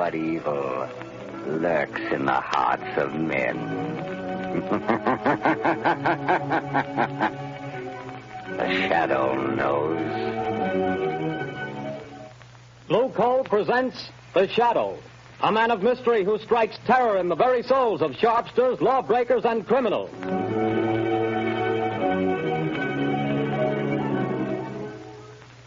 what evil lurks in the hearts of men. The shadow knows. Blue Coal presents The Shadow, a man of mystery who strikes terror in the very souls of sharpsters, lawbreakers, and criminals.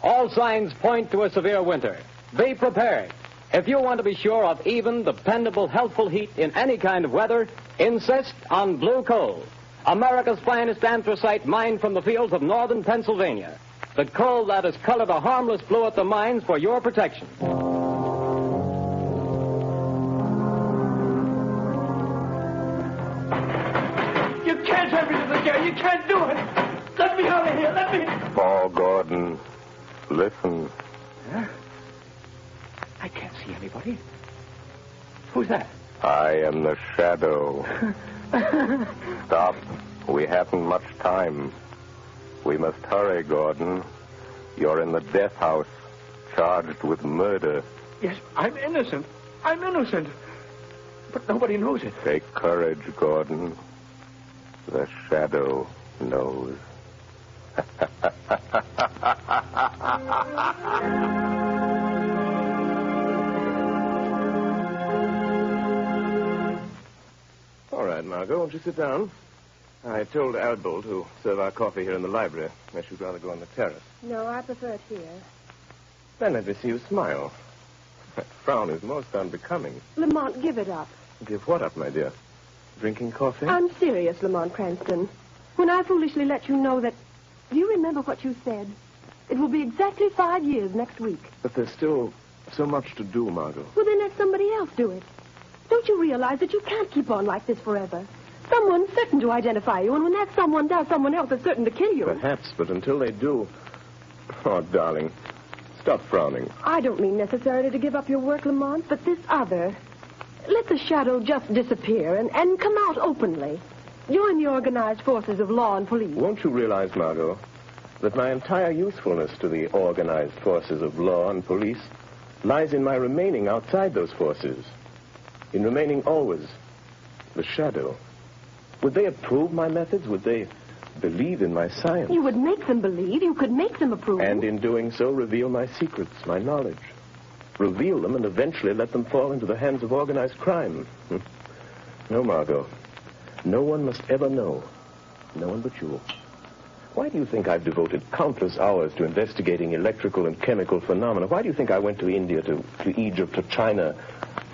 All signs point to a severe winter. Be prepared. If you want to be sure of even, dependable, healthful heat in any kind of weather, insist on Blue Coal, America's finest anthracite mined from the fields of northern Pennsylvania. The coal that has colored a harmless blue at the mines for your protection. You can't have me to the jail. You can't do it. Let me out of here. Let me... Paul Gordon, listen. Huh? I can't see anybody. Who's that? I am the Shadow. Stop. We haven't much time. We must hurry, Gordon. You're in the death house, charged with murder. Yes, I'm innocent. I'm innocent. But nobody knows it. Take courage, Gordon. The Shadow knows. All right, Margot, won't you sit down? I told Albo to serve our coffee here in the library, unless you'd rather go on the terrace. No, I prefer it here. Then let me see you smile. That frown is most unbecoming. Lamont, give it up. Give what up, my dear? Drinking coffee? I'm serious, Lamont Cranston. When I foolishly let you know that... Do you remember what you said? It will be exactly 5 years next week. But there's still so much to do, Margot. Well, then let somebody else do it. Don't you realize that you can't keep on like this forever? Someone's certain to identify you, and when that someone does, someone else is certain to kill you. Perhaps, but until they do... Oh, darling, stop frowning. I don't mean necessarily to give up your work, Lamont, but this other... Let the shadow just disappear and come out openly. Join the organized forces of law and police. Won't you realize, Margot, that my entire usefulness to the organized forces of law and police lies in my remaining outside those forces, in remaining always the shadow? Would they approve my methods? Would they believe in my science? You would make them believe. You could make them approve. And in doing so, reveal my secrets, my knowledge. Reveal them and eventually let them fall into the hands of organized crime. No, Margot. No one must ever know. No one but you. Why do you think I've devoted countless hours to investigating electrical and chemical phenomena? Why do you think I went to India, to Egypt, to China?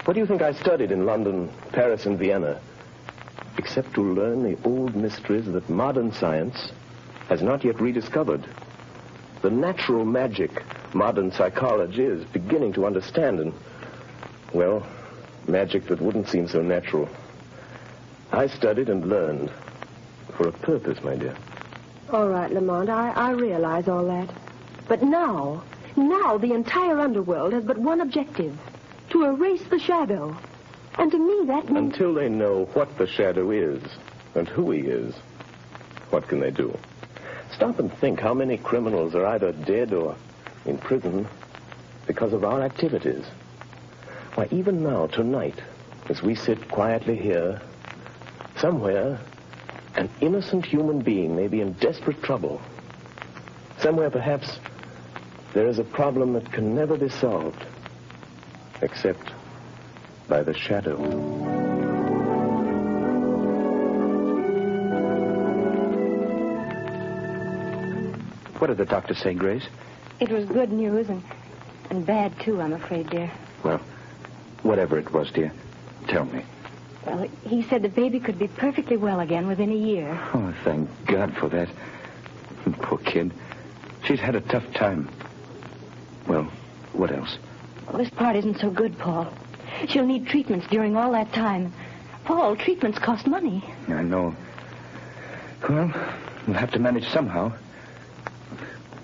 What do you think I studied in London, Paris, and Vienna? Except to learn the old mysteries that modern science has not yet rediscovered. The natural magic modern psychology is beginning to understand, and, well, magic that wouldn't seem so natural. I studied and learned for a purpose, my dear. All right, Lamont, I realize all that. But now the entire underworld has but one objective, to erase the shadow. And to me, that means... Until they know what the shadow is and who he is, what can they do? Stop and think how many criminals are either dead or in prison because of our activities. Why, even now, tonight, as we sit quietly here, somewhere, an innocent human being may be in desperate trouble. Somewhere, perhaps, there is a problem that can never be solved, except by the shadow. What did the doctor say, Grace? It was good news and bad, too, I'm afraid, dear. Well, whatever it was, dear, tell me. Well, he said the baby could be perfectly well again within a year. Oh, thank God for that. Poor kid. She's had a tough time. Well, what else? Well, this part isn't so good, Paul. She'll need treatments during all that time. Paul, treatments cost money. I know. Well, we'll have to manage somehow.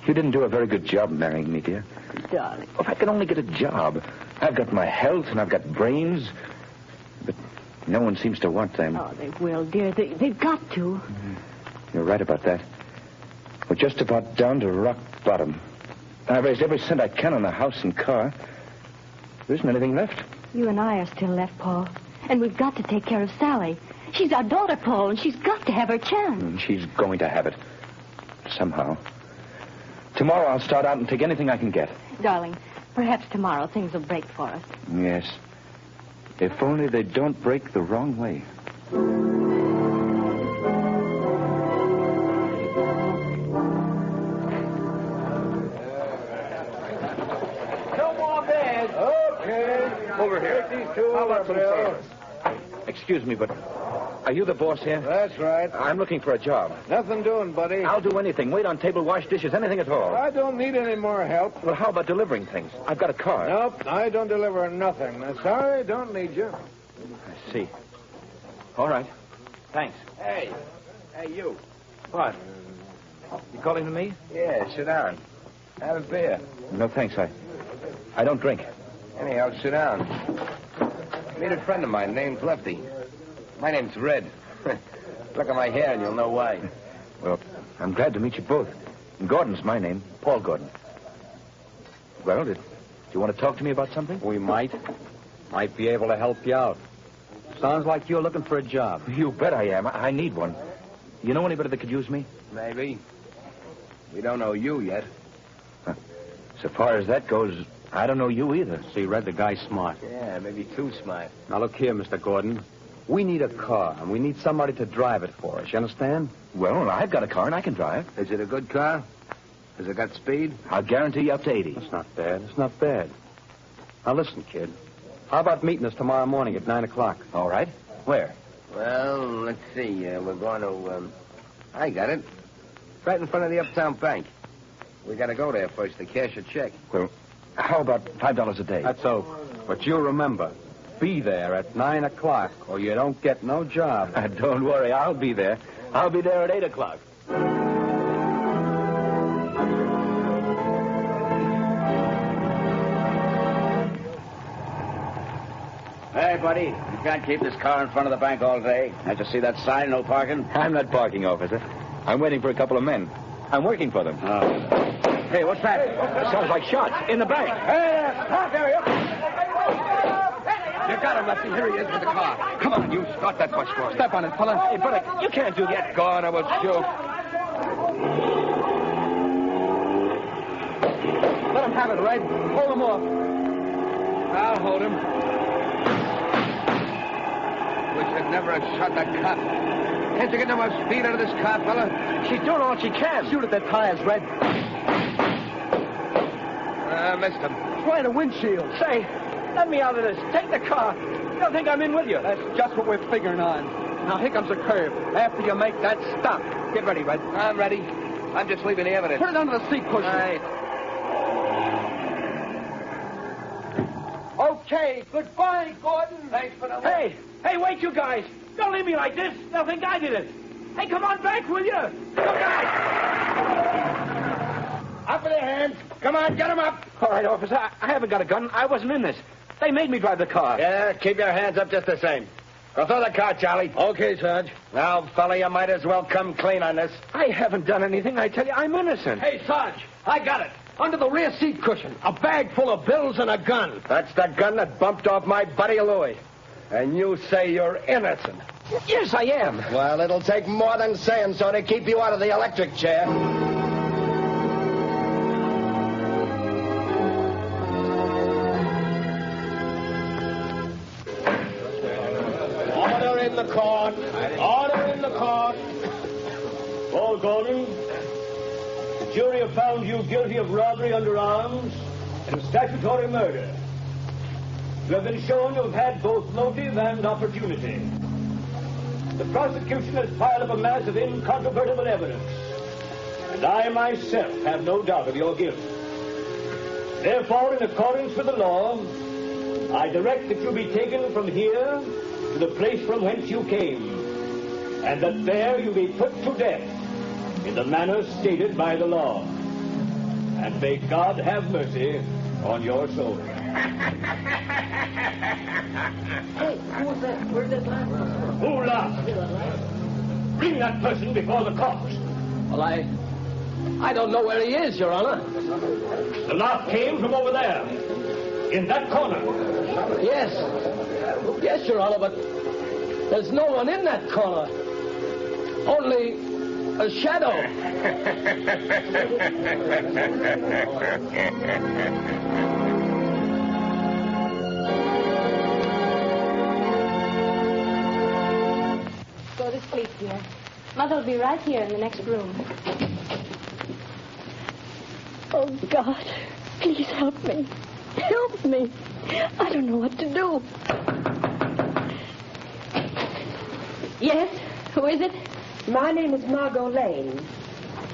You didn't do a very good job marrying me, dear. Darling. If I could only get a job. I've got my health and I've got brains. But no one seems to want them. Oh, they will, dear. They've got to. You're right about that. We're just about down to rock bottom. I've raised every cent I can on the house and car. There isn't anything left. You and I are still left, Paul. And we've got to take care of Sally. She's our daughter, Paul, and she's got to have her chance. She's going to have it. Somehow. Tomorrow I'll start out and take anything I can get. Darling, perhaps tomorrow things will break for us. Yes. If only they don't break the wrong way. No more beds. Okay. Over here. Take these two How over, about some Bill. sailors? Excuse me, but are you the boss here? That's right. I'm looking for a job. Nothing doing, buddy. I'll do anything. Wait on table, wash dishes, anything at all. I don't need any more help. Well, how about delivering things? I've got a car. Nope, I don't deliver nothing. Sorry, don't need you. I see. All right. Thanks. Hey, you. What? You calling to me? Yeah, sit down. Have a beer. No, thanks. I don't drink. Anyhow, sit down. Meet a friend of mine named Lefty. My name's Red. Look at my hair and you'll know why. Well, I'm glad to meet you both. And Gordon's my name, Paul Gordon. Well, do you want to talk to me about something? We might be able to help you out. Sounds like you're looking for a job. You bet I am. I need one. You know anybody that could use me? Maybe. We don't know you yet. So far as that goes, I don't know you either. See, Red, the guy's smart. Yeah, maybe too smart. Now, look here, Mr. Gordon. We need a car, and we need somebody to drive it for us. You understand? Well, I've got a car and I can drive. Is it a good car? Has it got speed? I'll guarantee you up to 80. That's not bad. It's not bad. Now, listen, kid. How about meeting us tomorrow morning at 9 o'clock? All right. Where? Well, let's see. We're going to, I got it. Right in front of the Uptown Bank. We got to go there first to cash a check. Well, how about $5 a day? That's so. But you remember, be there at 9 o'clock, or you don't get no job. Don't worry, I'll be there. I'll be there at 8 o'clock. Hey, buddy, you can't keep this car in front of the bank all day. Can't you see that sign, no parking? I'm not parking, officer. I'm waiting for a couple of men. I'm working for them. Hey, what's that? Sounds like shots in the bank. Hey, stop there, you. You got him, Lefty. Here he is with the car. Come on, you start that bus for me. Step on it, fella. Hey, buddy, you can't do that. Get gone, I will shoot. Let him have it, Red. Hold him off. I'll hold him. Wish I'd never have shot that cop. Can't you get no more speed out of this car, fella? She's doing all she can. Shoot at their tires, Red. I missed him. Try the windshield. Say, let me out of this. Take the car. You don't think I'm in with you? That's just what we're figuring on. Now, here comes a curve. After you make that stop, get ready, Red. I'm ready. I'm just leaving the evidence. Put it under the seat cushion. Right. Okay, goodbye, Gordon. Thanks for the... Hey, wait, you guys. Don't leave me like this. They'll think I did it. Hey, come on back, will you? Look out! Up with their hands. Come on, get them up. All right, officer. I haven't got a gun. I wasn't in this. They made me drive the car. Yeah, keep your hands up just the same. Go throw the car, Charlie. Okay, Sarge. Now, fella, you might as well come clean on this. I haven't done anything. I tell you, I'm innocent. Hey, Sarge, I got it. Under the rear seat cushion. A bag full of bills and a gun. That's the gun that bumped off my buddy Louis. And you say you're innocent. Yes, I am. Well, it'll take more than saying so to keep you out of the electric chair. Order in the court. Order in the court. Paul Gordon, the jury have found you guilty of robbery under arms and statutory murder. You have been shown to have had both motive and opportunity. The prosecution has piled up a mass of incontrovertible evidence, and I myself have no doubt of your guilt. Therefore, in accordance with the law, I direct that you be taken from here to the place from whence you came, and that there you be put to death in the manner stated by the law. And may God have mercy on your soul. Hey, who was that? Where did that laugh come from? Who laughed? Bring that person before the cops. Well, I don't know where he is, Your Honor. The laugh came from over there. In that corner. Yes. Yes, Your Honor, but there's no one in that corner. Only a shadow. Go to sleep, dear. Mother will be right here in the next room. Oh, God, please help me. Help me. I don't know what to do. Yes? Who is it? My name is Margot Lane.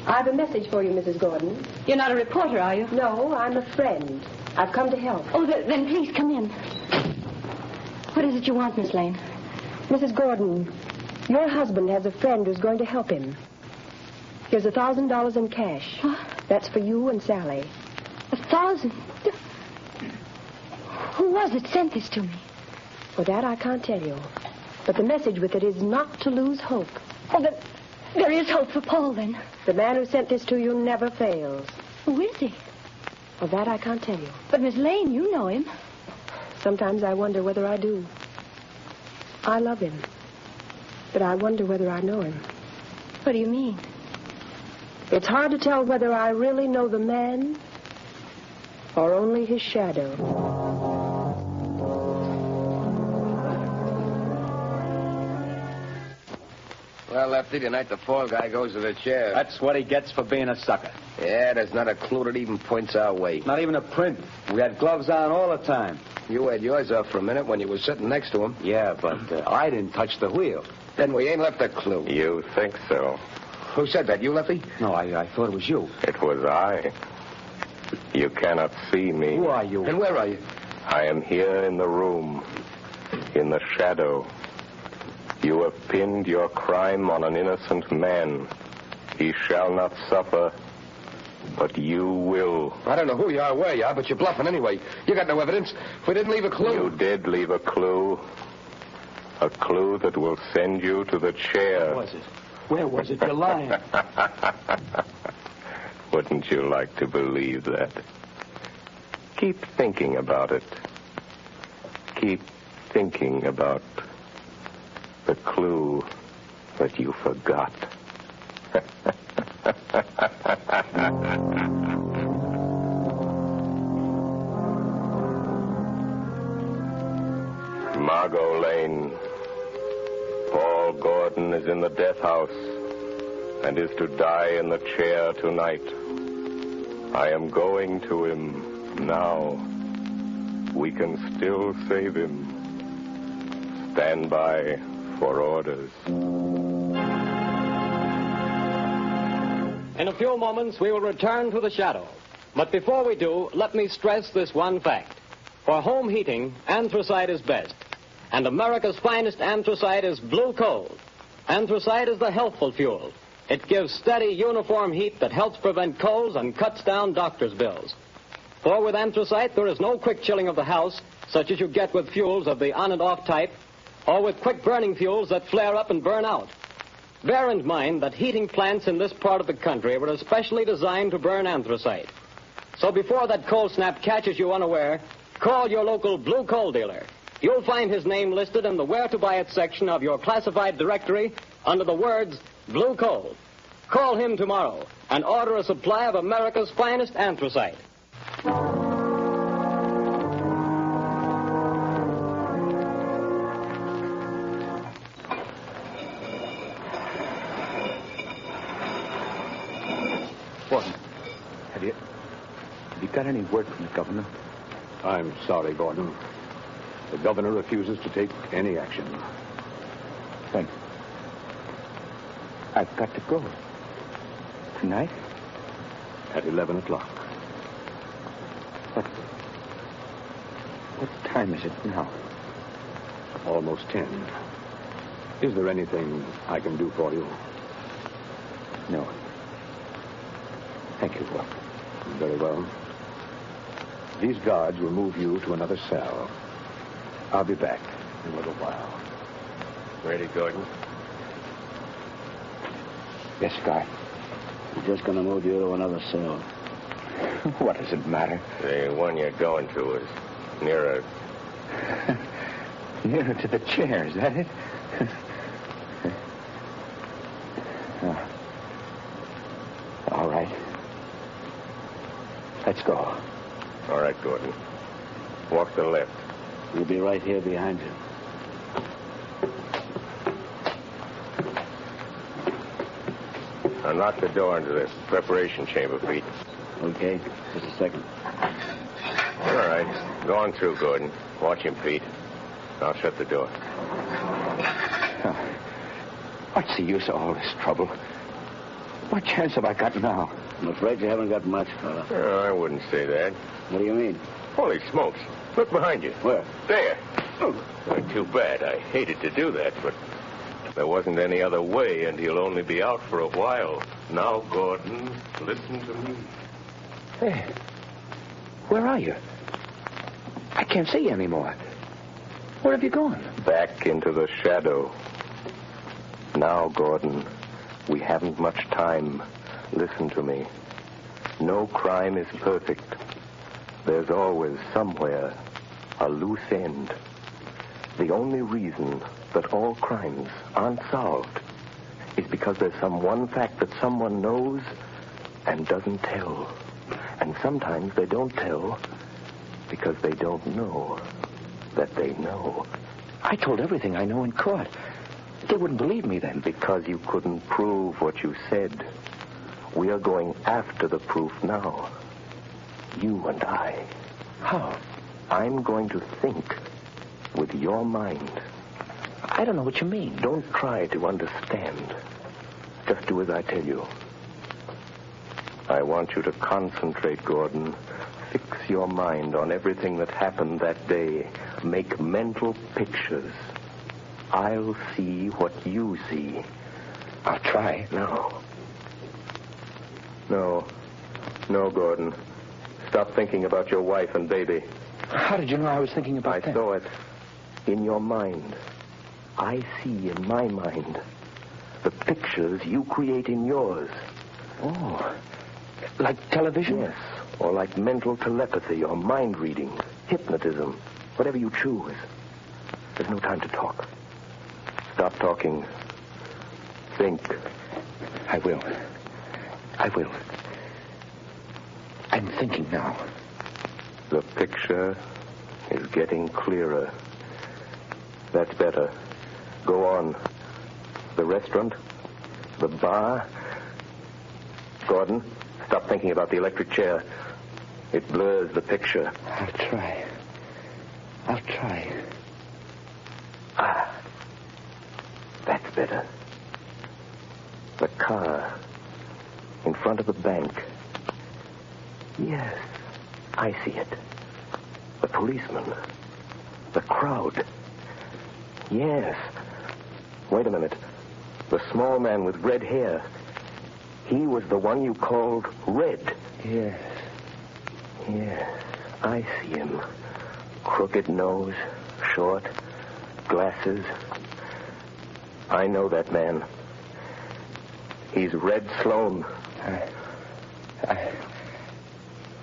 I have a message for you, Mrs. Gordon. You're not a reporter, are you? No, I'm a friend. I've come to help. Oh, then please come in. What is it you want, Miss Lane? Mrs. Gordon, your husband has a friend who's going to help him. Here's $1,000 in cash. Huh? That's for you and Sally. 1,000? Who was it sent this to me? For that, I can't tell you. But the message with it is not to lose hope. Oh, there is hope for Paul, then. The man who sent this to you never fails. Who is he? For that, I can't tell you. But, Miss Lane, you know him. Sometimes I wonder whether I do. I love him. But I wonder whether I know him. What do you mean? It's hard to tell whether I really know the man or only his shadow. Well, Lefty, tonight the fall guy goes to the chair. That's what he gets for being a sucker. Yeah, there's not a clue that even points our way. Not even a print. We had gloves on all the time. You had yours off for a minute when you were sitting next to him. Yeah, but I didn't touch the wheel. Then we ain't left a clue. You think so? Who said that? You, Lefty? No, I thought it was you. It was I. You cannot see me. Who are you? And where are you? I am here in the room, in the shadow. You have pinned your crime on an innocent man. He shall not suffer, but you will. I don't know who you are, where you are, but you're bluffing anyway. You got no evidence. We didn't leave a clue. You did leave a clue. A clue that will send you to the chair. Where was it? Where was it? You're lying. Wouldn't you like to believe that? Keep thinking about it. Keep thinking about the clue that you forgot. Margot Lane. Paul Gordon is in the death house and is to die in the chair tonight. I am going to him now. We can still save him. Stand by for orders. In a few moments, we will return to the shadow. But before we do, let me stress this one fact. For home heating, anthracite is best. And America's finest anthracite is blue coal. Anthracite is the healthful fuel. It gives steady, uniform heat that helps prevent colds and cuts down doctor's bills. For with anthracite, there is no quick chilling of the house, such as you get with fuels of the on and off type, or with quick burning fuels that flare up and burn out. Bear in mind that heating plants in this part of the country were especially designed to burn anthracite. So before that cold snap catches you unaware, call your local blue coal dealer. You'll find his name listed in the Where to Buy It section of your classified directory under the words Blue Coal. Call him tomorrow and order a supply of America's finest anthracite. Gordon, have you got any word from the governor? I'm sorry, Gordon. The governor refuses to take any action. Then I've got to go. Tonight? At 11 o'clock. What time is it now? Almost 10. Is there anything I can do for you? No. Thank you, Gordon. Very well. These guards will move you to another cell. I'll be back in a little while. Ready, Gordon? Yes, Guy. We're just going to move you to another cell. What does it matter? The one you're going to is Nearer. Nearer to the chair, is that it? Oh. All right. Let's go. All right, Gordon. Walk to the left. We'll be right here behind you. Unlock the door into the preparation chamber, Pete. Okay, just a second. All right. Go on through, Gordon. Watch him, Pete. I'll shut the door. What's the use of all this trouble? What chance have I got now? I'm afraid you haven't got much, fella. Oh, I wouldn't say that. What do you mean? Holy smokes. Look behind you. Where? There. Oh, too bad. I hated to do that, but there wasn't any other way, and he'll only be out for a while. Now, Gordon, listen to me. Hey, where are you? I can't see you anymore. Where have you gone? Back into the shadow. Now, Gordon, we haven't much time. Listen to me. No crime is perfect. There's always somewhere a loose end. The only reason that all crimes aren't solved is because there's some one fact that someone knows and doesn't tell. And sometimes they don't tell because they don't know that they know. I told everything I know in court. They wouldn't believe me then. Because you couldn't prove what you said. We are going after the proof now. You and I. How? I'm going to think with your mind. I don't know what you mean. Don't try to understand. Just do as I tell you. I want you to concentrate, Gordon. Fix your mind on everything that happened that day. Make mental pictures. I'll see what you see. I'll try. No, Gordon. Stop thinking about your wife and baby. How did you know I was thinking about that? I saw it in your mind. I see in my mind the pictures you create in yours. Oh, like television? Yes, or like mental telepathy or mind reading, hypnotism, whatever you choose. There's no time to talk. Stop talking. Think. I will. I'm thinking now. The picture is getting clearer. That's better. Go on. The restaurant? The bar? Gordon, stop thinking about the electric chair. It blurs the picture. I'll try. That's better. The car in front of the bank. Yes, I see it. The policeman. The crowd. Yes. Wait a minute. The small man with red hair. He was the one you called Red. Yes. Yes, I see him. Crooked nose, short, glasses. I know that man. He's Red Sloan.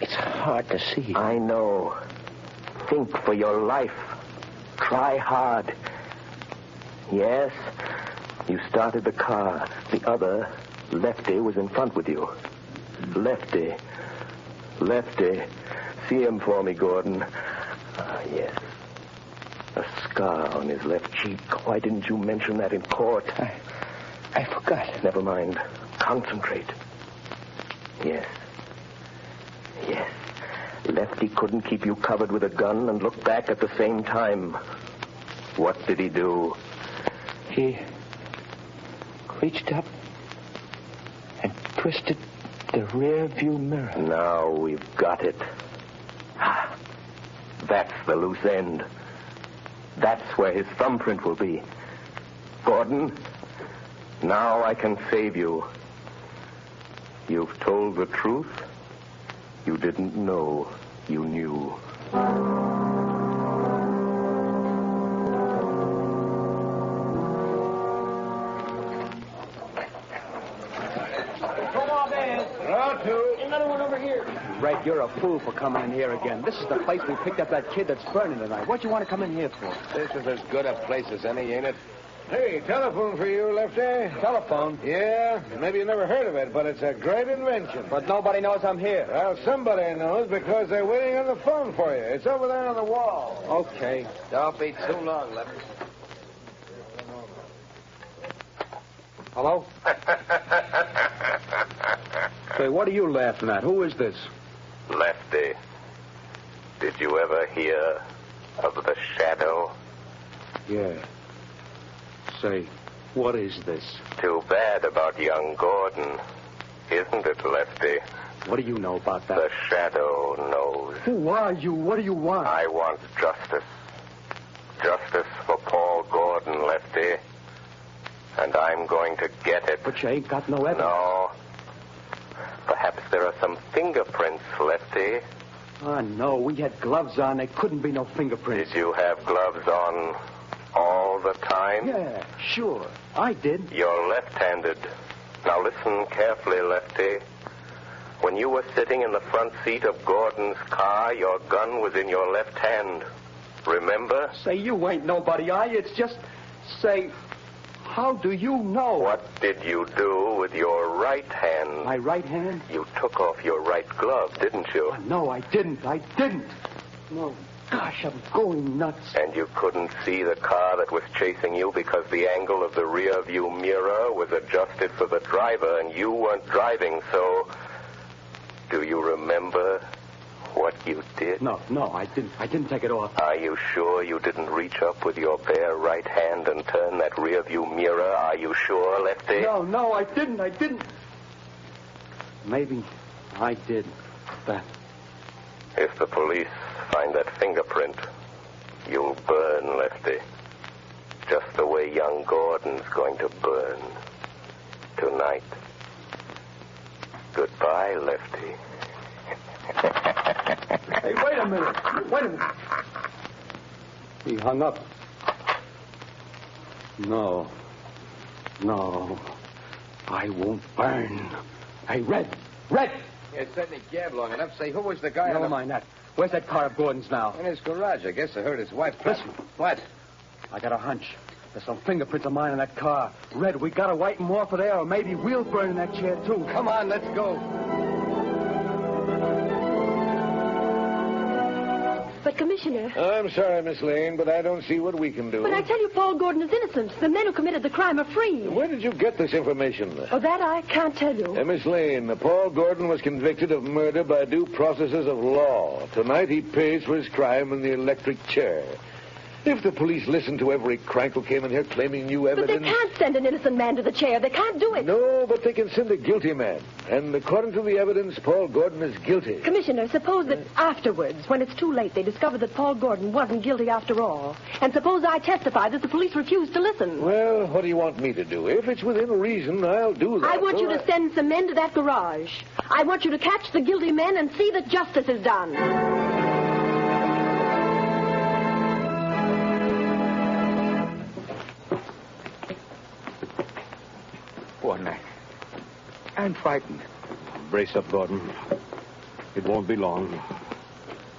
It's hard to see. I know. Think for your life. Try hard. Yes, you started the car. The other, Lefty, was in front with you. Lefty. See him for me, Gordon. Ah, yes. A scar on his left cheek. Why didn't you mention that in court? I forgot. Never mind. Concentrate. Yes. Lefty couldn't keep you covered with a gun and look back at the same time. What did he do? He reached up and twisted the rear view mirror. Now we've got it. That's the loose end. That's where his thumbprint will be. Gordon, now I can save you. You've told the truth. You didn't know you knew. Red, you're a fool for coming in here again. This is the place we picked up that kid that's burning tonight. What'd you want to come in here for? This is as good a place as any, ain't it? Hey, telephone for you, Lefty. Telephone? Yeah, maybe you never heard of it, but it's a great invention. But nobody knows I'm here. Well, somebody knows because they're waiting on the phone for you. It's over there on the wall. Okay. Don't be too long, Lefty. Hello? Say, what are you laughing at? Who is this? Lefty, did you ever hear of the Shadow? Yeah. Say, what is this? Too bad about young Gordon, isn't it, Lefty? What do you know about that? The Shadow knows. Who are you? What do you want? I want justice. Justice for Paul Gordon, Lefty. And I'm going to get it. But you ain't got no evidence. No. Perhaps there are some fingerprints, Lefty. Oh, no. We had gloves on. There couldn't be no fingerprints. Did you have gloves on all the time? Yeah, sure. I did. You're left-handed. Now listen carefully, Lefty. When you were sitting in the front seat of Gordon's car, your gun was in your left hand. Remember? Say, you ain't nobody, It's just... Say... How do you know? What did you do with your right hand? My right hand? You took off your right glove, didn't you? Oh, no, I didn't. No. Gosh, I'm going nuts. And you couldn't see the car that was chasing you because the angle of the rear view mirror was adjusted for the driver and you weren't driving, so... Do you remember what you did? No, I didn't. I didn't take it off. Are you sure you didn't reach up with your bare right hand and turn that rear view mirror? Are you sure, Lefty? No, I didn't. Maybe I did that. If the police find that fingerprint, you'll burn, Lefty. Just the way young Gordon's going to burn tonight. Goodbye, Lefty. Hey, wait a minute. He hung up. No. I won't burn. Hey, Red. It certainly gabbed long enough. Say, who was the guy? Never mind that. Where's that car of Gordon's now? In his garage. I guess I heard his wife. Listen. What? I got a hunch. There's some fingerprints of mine in that car. Red, we gotta wipe them off of there, or maybe we'll burn in that chair, too. Come on, let's go. But, Commissioner... I'm sorry, Miss Lane, but I don't see what we can do. But I tell you, Paul Gordon is innocent. The men who committed the crime are free. Where did you get this information? Oh, that I can't tell you. Miss Lane, Paul Gordon was convicted of murder by due processes of law. Tonight he pays for his crime in the electric chair. If the police listened to every crank who came in here claiming new evidence... But they can't send an innocent man to the chair. They can't do it. No, but they can send a guilty man. And according to the evidence, Paul Gordon is guilty. Commissioner, suppose that afterwards, when it's too late, they discover that Paul Gordon wasn't guilty after all. And suppose I testify that the police refused to listen. Well, what do you want me to do? If it's within reason, I'll do that. I want you to send some men to that garage. I want you to catch the guilty men and see that justice is done. Gordon, I'm frightened. Brace up, Gordon. It won't be long.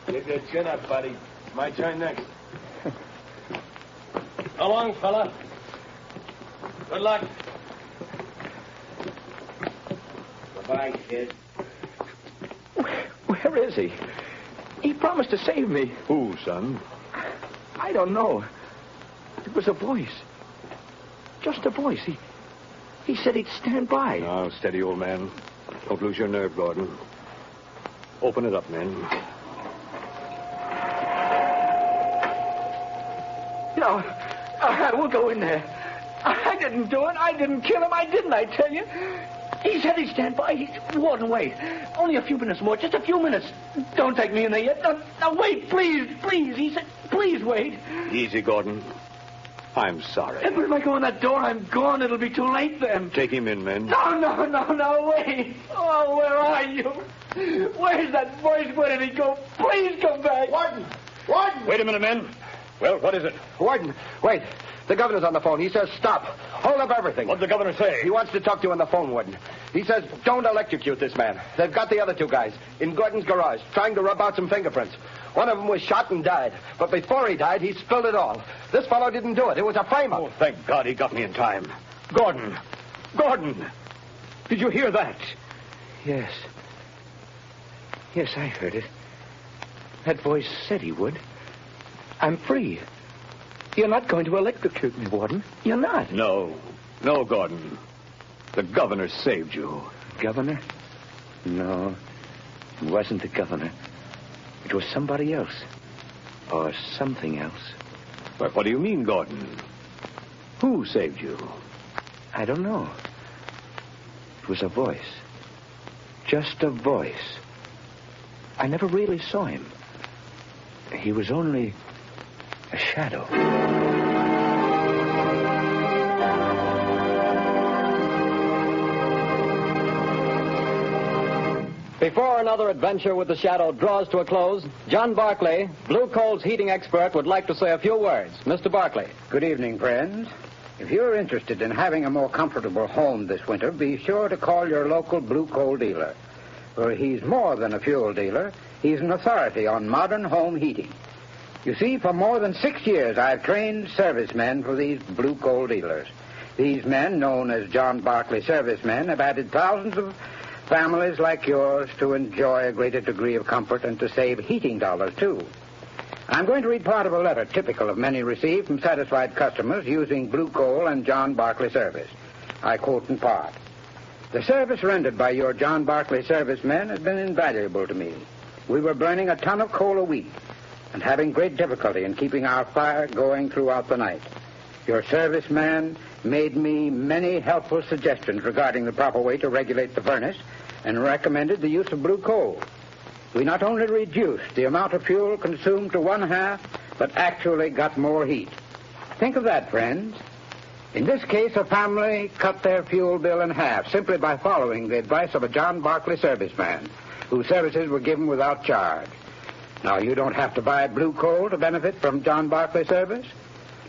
Get your chin up, buddy. My turn next. Come on, fella. Good luck. Goodbye, kid. Where is he? He promised to save me. Who, son? I don't know. It was a voice. Just a voice. He said he'd stand by. Now, steady, old man. Don't lose your nerve, Gordon. Open it up, men. No, we'll go in there. I didn't do it. I didn't kill him. I tell you. He said he'd stand by. Warden, wait. Only a few minutes more. Just a few minutes. Don't take me in there yet. No, wait, please. He said, please wait. Easy, Gordon. I'm sorry. But if I go in that door, I'm gone. It'll be too late then. Take him in, men. No, wait. Oh, where are you? Where's that voice? Where did he go? Please come back. Warden! Wait a minute, men. Well, what is it? Warden, wait. The governor's on the phone. He says stop. Hold up everything. What'd the governor say? He wants to talk to you on the phone, Warden. He says don't electrocute this man. They've got the other two guys in Gordon's garage trying to rub out some fingerprints. One of them was shot and died. But before he died, he spilled it all. This fellow didn't do it. It was a frame-up. Oh, thank God he got me in time. Gordon! Gordon! Did you hear that? Yes. Yes, I heard it. That voice said he would. I'm free. You're not going to electrocute me, Warden. You're not. No, Gordon. The governor saved you. Governor? No, it wasn't the governor. It was somebody else. Or something else. But what do you mean, Gordon? Who saved you? I don't know. It was a voice. Just a voice. I never really saw him. He was only a shadow. Before another adventure with the Shadow draws to a close, John Barclay, Blue Coal's heating expert, would like to say a few words. Mr. Barclay. Good evening, friends. If you're interested in having a more comfortable home this winter, be sure to call your local Blue Coal dealer. For he's more than a fuel dealer. He's an authority on modern home heating. You see, for more than 6 years, I've trained servicemen for these Blue Coal dealers. These men, known as John Barclay servicemen, have added thousands of families like yours to enjoy a greater degree of comfort and to save heating dollars, too. I'm going to read part of a letter typical of many received from satisfied customers using Blue Coal and John Barclay service. I quote in part. The service rendered by your John Barclay servicemen has been invaluable to me. We were burning a ton of coal a week and having great difficulty in keeping our fire going throughout the night. Your serviceman made me many helpful suggestions regarding the proper way to regulate the furnace and recommended the use of Blue Coal. We not only reduced the amount of fuel consumed to 1/2, but actually got more heat. Think of that, friends. In this case, a family cut their fuel bill in half simply by following the advice of a John Barclay serviceman, whose services were given without charge. Now, you don't have to buy Blue Coal to benefit from John Barclay service.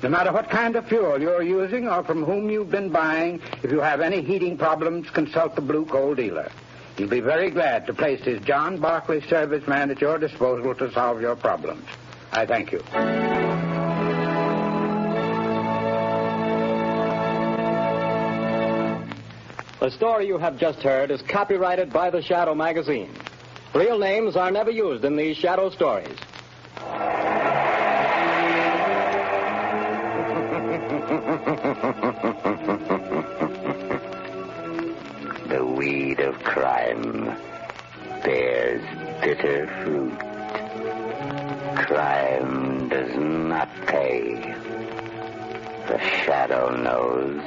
No matter what kind of fuel you're using or from whom you've been buying, if you have any heating problems, consult the Blue Coal dealer. He'll be very glad to place his John Barclay serviceman at your disposal to solve your problems. I thank you. The story you have just heard is copyrighted by the Shadow magazine. Real names are never used in these Shadow stories. The weed of crime bears bitter fruit. Crime does not pay. The Shadow knows.